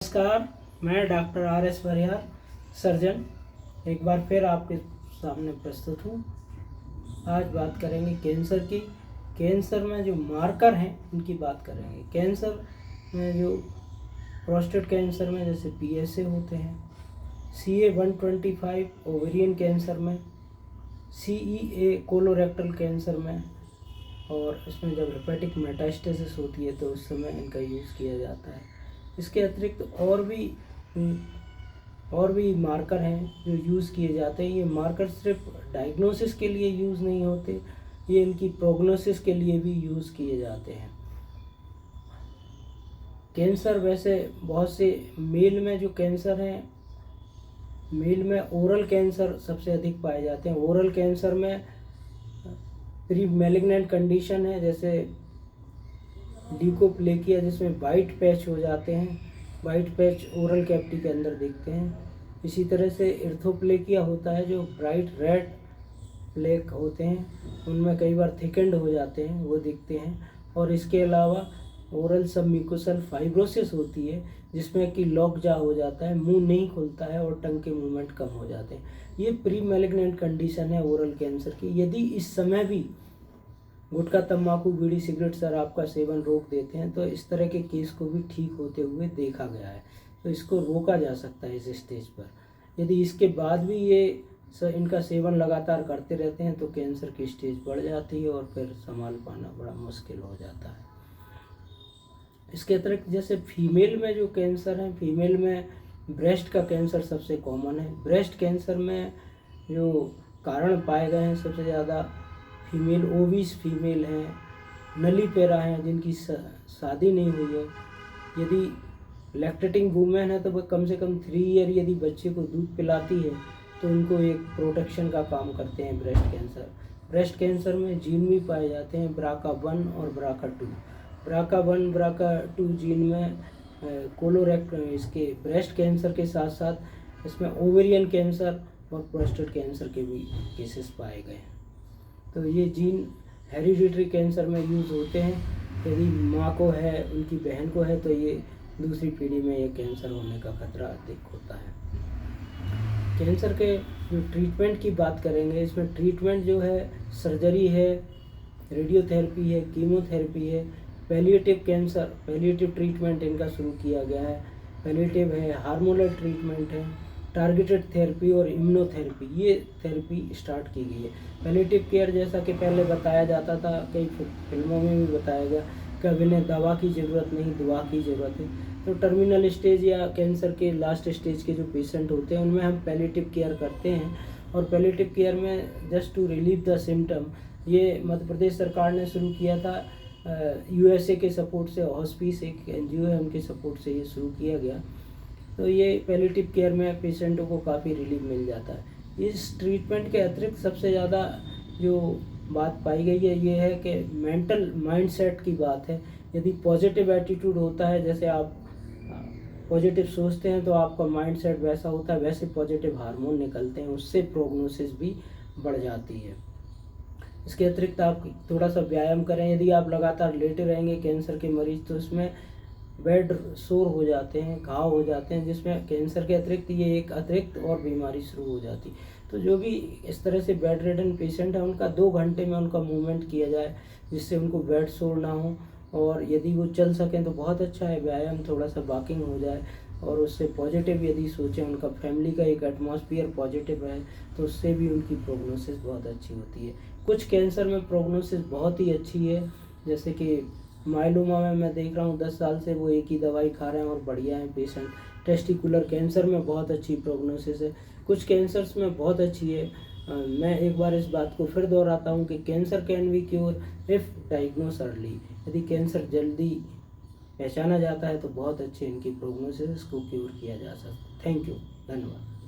नमस्कार, मैं doctor R.S. परिहार, surgeon, एक बार फिर आपके सामने प्रस्तुत हूँ। आज बात करेंगे कैंसर की। कैंसर में जो मार्कर हैं उनकी बात करेंगे। कैंसर में जो प्रोस्टेट कैंसर में जैसे PSA होते हैं, CA-125 ओवेरियन कैंसर में, CEA कोलोरेक्टल कैंसर में, और इसमें जब हेपेटिक मेटास्टेसिस होती है तो उस समय इनका यूज़ किया जाता है। इसके अतिरिक्त और भी मार्कर हैं जो यूज़ किए जाते हैं। ये मार्कर सिर्फ डायग्नोसिस के लिए यूज़ नहीं होते, ये इनकी प्रोग्नोसिस के लिए भी यूज़ किए जाते हैं। कैंसर वैसे बहुत से मेल में जो कैंसर हैं, मेल में ओरल कैंसर सबसे अधिक पाए जाते हैं। ओरल कैंसर में प्री मैलिग्नेंट कंडीशन है, जैसे ल्यूकोप्लेकिया जिसमें वाइट पैच हो जाते हैं, वाइट पैच ओरल कैविटी के अंदर दिखते हैं। इसी तरह से इर्थोप्लेकिया होता है जो ब्राइट रेड प्लेक होते हैं, उनमें कई बार थिकेंड हो जाते हैं, वो दिखते हैं। और इसके अलावा ओरल सबम्यूकोसल फाइब्रोसिस होती है जिसमें कि लॉक जा हो जाता है, मुंह नहीं खुलता है और टंग के मूवमेंट कम हो जाते हैं। ये प्री मैलिग्नेंट कंडीशन है ओरल कैंसर की। यदि इस समय भी गुटखा, तंबाकू, बीड़ी, सिगरेट, शराब का सेवन रोक देते हैं तो इस तरह के केस को भी ठीक होते हुए देखा गया है। तो इसको रोका जा सकता है इस स्टेज पर। यदि इसके बाद भी ये इनका सेवन लगातार करते रहते हैं तो कैंसर की स्टेज बढ़ जाती है और फिर संभाल पाना बड़ा मुश्किल हो जाता है। इसके अतिरिक्त जैसे फीमेल में जो कैंसर है, फीमेल में ब्रेस्ट का कैंसर सबसे कॉमन है। ब्रेस्ट कैंसर में जो कारण पाए गए हैं सबसे ज़्यादा फीमेल ओबीस फीमेल हैं, नलीपेरा हैं जिनकी शादी नहीं हुई है। यदि लैक्टेटिंग वूमेन है तो वह कम से कम 3 ईयर यदि बच्चे को दूध पिलाती है तो उनको एक प्रोटेक्शन का काम करते हैं ब्रेस्ट कैंसर। ब्रेस्ट कैंसर में जीन भी पाए जाते हैं BRCA1 और BRCA2। BRCA1 BRCA2 जीन में इसके ब्रेस्ट कैंसर के साथ साथ इसमें ओवेरियन कैंसर और प्रोस्टेट कैंसर के भी केसेस पाए गए हैं। तो ये जीन हेरिडिटरी कैंसर में यूज़ होते हैं। यदि माँ को है, उनकी बहन को है तो ये दूसरी पीढ़ी में ये कैंसर होने का खतरा अधिक होता है। कैंसर के जो ट्रीटमेंट की बात करेंगे, इसमें ट्रीटमेंट जो है सर्जरी है, रेडियोथेरेपी है, कीमोथेरेपी है। पैलिएटिव ट्रीटमेंट इनका शुरू किया गया है। पैलिएटिव है, हार्मोनल ट्रीटमेंट है, टारगेटेड थेरेपी और इम्यूनोथेरेपी, ये थेरेपी स्टार्ट की गई है। पैलिएटिव केयर जैसा कि पहले बताया जाता था, कई फिल्मों में भी बताया गया कि अब इन्हें दवा की ज़रूरत नहीं, दुआ की ज़रूरत है। तो टर्मिनल स्टेज या कैंसर के लास्ट स्टेज के जो पेशेंट होते हैं उनमें हम पैलिएटिव केयर करते हैं। और पैलिएटिव केयर में just to relieve the symptom, ये मध्य प्रदेश सरकार ने शुरू किया था। USA के सपोर्ट से, हॉस्पिस एक NGO है, उनके सपोर्ट से ये शुरू किया गया। तो ये पैलिएटिव केयर में पेशेंटों को काफ़ी रिलीफ मिल जाता है। इस ट्रीटमेंट के अतिरिक्त सबसे ज़्यादा जो बात पाई गई है ये है कि मेंटल माइंडसेट की बात है। यदि पॉजिटिव एटीट्यूड होता है, जैसे आप पॉजिटिव सोचते हैं तो आपका माइंडसेट वैसा होता है, वैसे पॉजिटिव हार्मोन निकलते हैं, उससे प्रोग्नोसिस भी बढ़ जाती है। इसके अतिरिक्त आप थोड़ा सा व्यायाम करें। यदि आप लगातार लेटे रहेंगे कैंसर के मरीज तो इसमें बेड सोर हो जाते हैं, घाव हो जाते हैं, जिसमें कैंसर के अतिरिक्त ये एक अतिरिक्त और बीमारी शुरू हो जाती। तो जो भी इस तरह से बेड रिडन पेशेंट है उनका 2 घंटे में उनका मूवमेंट किया जाए जिससे उनको बेड सोर ना हो। और यदि वो चल सकें तो बहुत अच्छा है, व्यायाम, थोड़ा सा वॉकिंग हो जाए और उससे पॉजिटिव यदि सोचें, उनका फैमिली का एक एटमॉस्फेयर पॉजिटिव है तो उससे भी उनकी प्रोग्नोसिस बहुत अच्छी होती है। कुछ कैंसर में प्रोग्नोसिस बहुत ही अच्छी है, जैसे कि माइलोमा में मैं देख रहा हूँ 10 साल से वो एक ही दवाई खा रहे हैं और बढ़िया है पेशेंट। टेस्टिकुलर कैंसर में बहुत अच्छी प्रोग्नोसिस है, कुछ कैंसर्स में बहुत अच्छी है। मैं एक बार इस बात को फिर दोहराता हूँ कि cancer can be cure if diagnose early. यदि कैंसर जल्दी पहचाना जाता है तो बहुत अच्छे इनकी प्रोग्नोसिस को क्योर किया जा सकता है। थैंक यू, धन्यवाद।